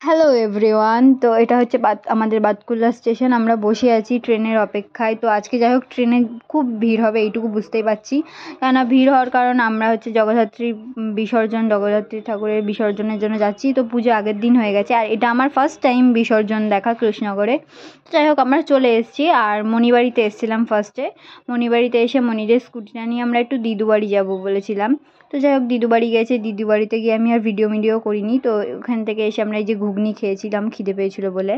Hello everyone, তো এটা হচ্ছে আমাদের বাতকুল্লা স্টেশন। আমরা বসে আছি ট্রেনের অপেক্ষায়। তো আজকে যাই হোক ট্রেনে খুব ভিড় হবে এইটুকু বুঝতেই পারছি, কেননা ভিড় হওয়ার কারণ আমরা হচ্ছে জগদ্ধাত্রী ঠাকুরের বিসর্জনের জন্য যাচ্ছি। তো পুজো আগের দিন হয়ে গেছে, আর এটা আমার ফার্স্ট টাইম বিসর্জন দেখা কৃষ্ণনগরে। যাই হোক আমরা চলে এসেছি, আর মণিবাড়িতে এসেছিলাম ফার্স্টে। মণিবাড়িতে এসে মণিদের স্কুটিটা নিয়ে আমরা একটু দিদু বাড়ি যাবো বলেছিলাম। তো যাই হোক দিদু বাড়ি গেছে, দিদু বাড়িতে গিয়ে আমি আর ভিডিও করিনি। তো ওখান থেকে এসে আমরা এই যে ঘুগনি খেয়েছিলাম খিদে পেয়েছিল বলে।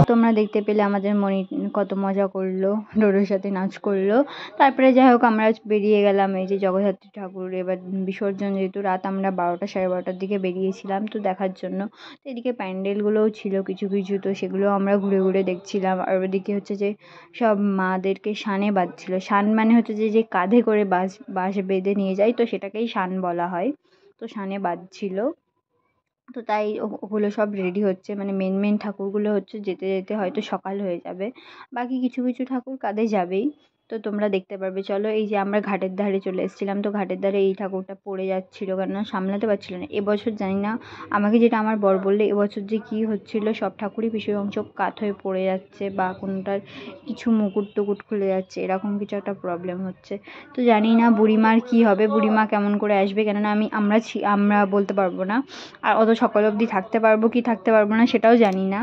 তোমরা দেখতে পেলে আমাদের মনি কত মজা করলো, ডোডোর সাথে নাচ করলো। তারপরে যাই হোক আমরা বেরিয়ে গেলাম এই যে জগদ্ধাত্রী ঠাকুর এবার বিসর্জন, যেহেতু রাত আমরা 12টা সাড়ে 12টার দিকে বেরিয়েছিলাম তো দেখার জন্য। তো এদিকে প্যান্ডেলগুলোও ছিল কিছু কিছু, তো সেগুলো আমরা ঘুরে ঘুরে দেখছিলাম। আর ওদিকে হচ্ছে যে সব মাদেরকে শানে বাঁধছিল। শান মানে হচ্ছে যে কাঁধে করে বাঁশ বেঁধে নিয়ে যায়, তো সেটাকেই শান বলা হয়। তো শানে বাঁধছিল, তো তাই ওগুলো সব রেডি হচ্ছে। মানে মেন ঠাকুরগুলো হচ্ছে যেতে যেতে হয়তো সকাল হয়ে যাবে, বাকি কিছু কিছু ঠাকুর কাঁধে যাবেই। তো তোমরা দেখতে পারবে। চলো, এই যে আমরা ঘাটের ধারে চলে এসেছিলাম। তো ঘাটের ধারে এই ঠাকুরটা পড়ে যাচ্ছিলো, কেননা সামলাতে পারছিল না। এবছর জানি না, আমাকে যেটা আমার বর বললে, এবছর যে কী হচ্ছিল সব ঠাকুরই বেশি অংশ কাত হয়ে পড়ে যাচ্ছে, বা কোনোটার কিছু মুকুট টুকুট খুলে যাচ্ছে, এরকম কিছু একটা প্রবলেম হচ্ছে। তো জানি না বুড়িমার কী হবে, বুড়িমা কেমন করে আসবে, কেননা আমরা বলতে পারবো না। আর অত সকাল অবধি থাকতে পারবো কি থাকতে পারবো না সেটাও জানি না।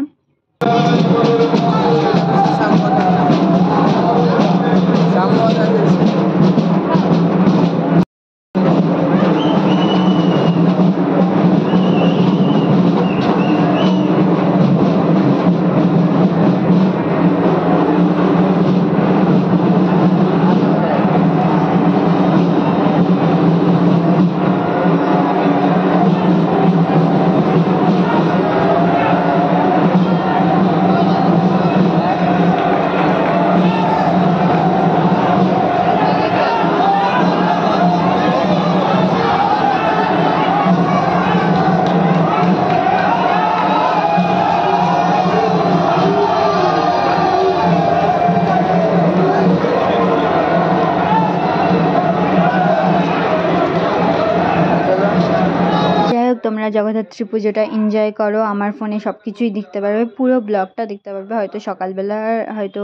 তোমরা জগদ্ধাত্রী পুজোটা এনজয় করো। আমার ফোনে সব কিছুই দেখতে পারবে, পুরো ব্লগটা দেখতে পারবে। হয়তো সকালবেলার হয়তো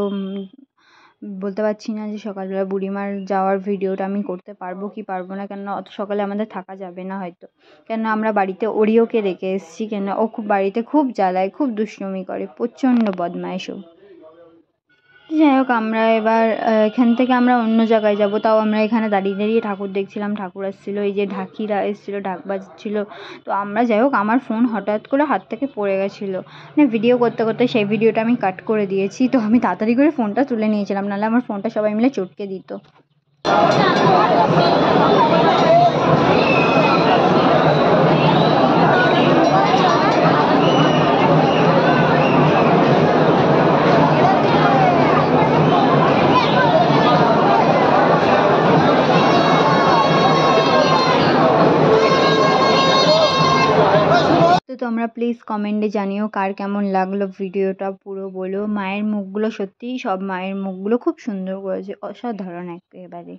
বলতে পারছি না যে সকালবেলা বুড়িমার যাওয়ার ভিডিওটা আমি করতে পারবো কি পারবো না, কেননা অত সকালে আমাদের থাকা যাবে না হয়তো। কেননা আমরা বাড়িতে ওরিওকে রেখে এসেছি, কেননা ও বাড়িতে খুব জ্বালায়, খুব দুষ্টুমি করে, প্রচণ্ড বদমাইশও। যাই হোক আমরা এবার এখান থেকে আমরা অন্য জায়গায় যাব। তাও আমরা এখানে দাঁড়িয়ে দাঁড়িয়ে ঠাকুর দেখছিলাম। ঠাকুর আসছিলো, এই যে ঢাকিরা এসেছিলো, ঢাক বাজছিল। তো আমরা যাই হোক আমার ফোন হঠাৎ করে হাত থেকে পড়ে গেছিলো, মানে ভিডিও করতে করতে সেই ভিডিওটা আমি কাট করে দিয়েছি। তো আমি তাড়াতাড়ি করে ফোনটা তুলে নিয়েছিলাম, নাহলে আমার ফোনটা সবাই মিলে চটকে দিত। তো তোমরা প্লিজ কমেন্টে জানিও কার কেমন লাগলো ভিডিওটা, পুরো বলো। মায়ের মুখগুলো সত্যিই, সব মায়ের মুখগুলো খুব সুন্দর করেছে, অসাধারণ একেবারে।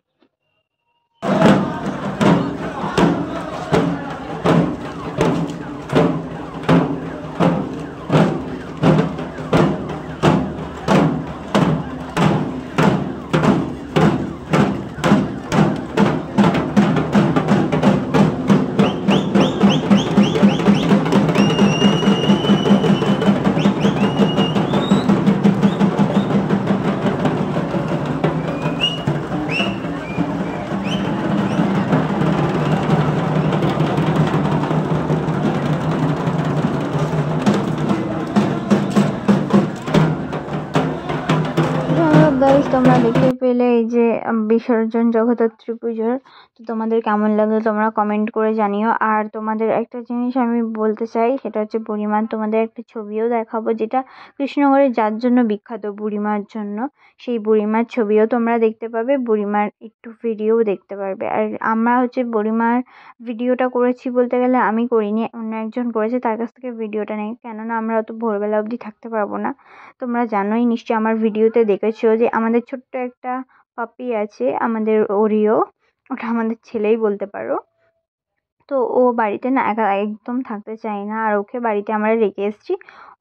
গাইস তোমরা দেখতে পেলে এই যে বিসর্জন জগদ্ধাত্রী পুজোর। তো তোমাদের কেমন লাগলো তোমরা কমেন্ট করে জানিও। আর তোমাদের একটা জিনিস আমি বলতে চাই, সেটা হচ্ছে বুড়িমার তোমাদের একটা ছবিও দেখাবো, যেটা কৃষ্ণনগরে যার জন্য বিখ্যাত, বুড়িমার জন্য। সেই বুড়িমার ছবিও তোমরা দেখতে পাবে, বুড়িমার একটু ভিডিও দেখতে পারবে। আর আমরা হচ্ছে বুড়িমার ভিডিওটা করেছি বলতে গেলে আমি করিনি, অন্য একজন করেছে, তার কাছ থেকে ভিডিওটা নেই, কেননা আমরা অত ভোরবেলা অবধি থাকতে পারবো না। তোমরা জানোই নিশ্চয়ই, আমার ভিডিওতে দেখেছো যে আমাদের ছোট্ট একটা পাপি আছে, আমাদের ওরিও, ওটা আমাদের ছেলেই বলতে পারো। তো ও বাড়িতে না একা একদম থাকতে চায় না, আর ওকে বাড়িতে আমরা রেখে এসেছি।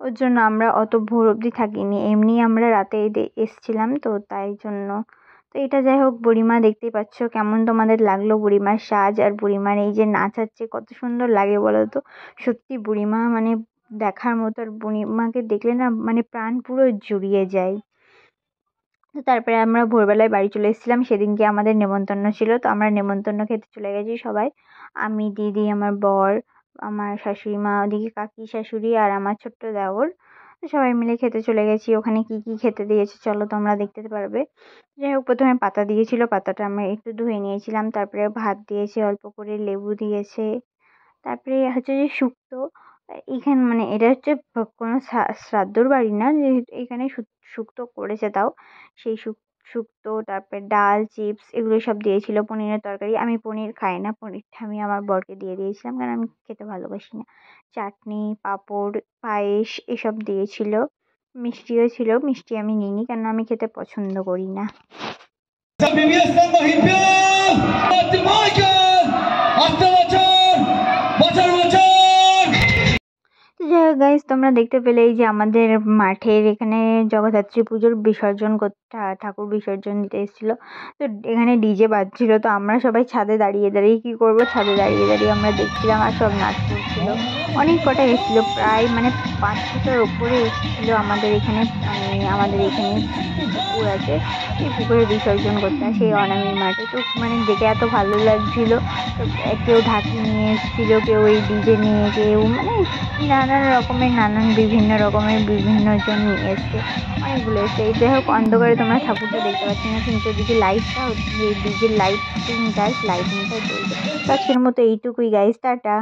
ওর জন্য আমরা অত ভোর অবধি থাকিনি, এমনি আমরা রাতে এসছিলাম, তো তাই জন্য। তো এটা যাই হোক, বুড়িমা দেখতেই পাচ্ছ কেমন তোমাদের লাগলো বুড়িমার সাজ, আর বুড়িমার এই যে নাচাচ্ছে কত সুন্দর লাগে বলো তো। সত্যি বুড়িমা মানে দেখার মতো, আর বুড়িমাকে দেখলে না মানে প্রাণ পুরো জুড়িয়ে যায়। তো তারপরে আমরা ভোরবেলায় বাড়ি চলে এসেছিলাম, সেদিনকে আমাদের নেমন্তন্ন ছিল, তো আমরা নেমন্তন্ন খেতে চলে গেছি সবাই। আমি, দিদি, আমার বর, আমার শাশুড়ি মা, ওদিকে কাকি শাশুড়ি, আর আমার ছোট্ট দেওর। তো সবাই মিলে খেতে চলে গেছি। ওখানে কি কি খেতে দিয়েছে চলো তোমরা দেখতে পারবে। যাই হোক, প্রথমে পাতা দিয়েছিল, পাতাটা আমরা একটু ধুয়ে নিয়েছিলাম। তারপরে ভাত দিয়েছে, অল্প করে লেবু দিয়েছে। তারপরে হচ্ছে যে শুক্তো, এখানে মানে এটা হচ্ছে কোনো শ্রাদ্ধর বাড়ি না, যে এখানে শুক্তো করেছে তাও। সেই শুক্তো, তারপরে ডাল, চিপস, এগুলো সব দিয়েছিল, পনিরের তরকারি। আমি পনির খাই না, পনিরটা আমি আমার বরকে দিয়ে দিয়েছিলাম, কারণ আমি খেতে ভালোবাসি না। চাটনি, পাঁপড়, পায়েস এসব দিয়েছিল। মিষ্টিও ছিল, মিষ্টি আমি নিইনি, কেন আমি খেতে পছন্দ করি না। যাই হোক গাইস, তোমরা দেখতে পেলে এই যে আমাদের মাঠের এখানে জগদ্ধাত্রী পুজোর বিসর্জন করতে ঠাকুর বিসর্জন দিতে এসেছিলো। তো এখানে ডিজে বাজছিল, তো আমরা সবাই ছাদে দাঁড়িয়ে দাঁড়িয়ে কী করবো, ছাদে দাঁড়িয়ে দাঁড়িয়ে আমরা দেখছিলাম, আর সব নাচ করছিল। অনেক কটা এসেছিলো, প্রায় মানে 500টার ওপরে এসেছিলো আমাদের এখানে। মানে আমাদের এখানে পুকুর আছে, সেই পুকুরে বিসর্জন করতে আসে এই অনামির মাঠে। তো মানে দেখে এত ভালো লাগছিলো। তো কেউ ঢাকি নিয়ে এসেছিলো, কেউ এই ডিজে নিয়ে, কেউ মানে নানান বিভিন্ন রকমের বিভিন্ন জন নিয়ে এসছে, অনেকগুলো এসছে। যাই হোক, অন্ধকারে তোমরা ঠাকুরটা দেখতে পাচ্ছি না, কিন্তু ওদিকে লাইটটা হচ্ছে, ডিজের লাইটিংটা চলছে। তো আজকের মতো এইটুকুই গাইস, টাটা।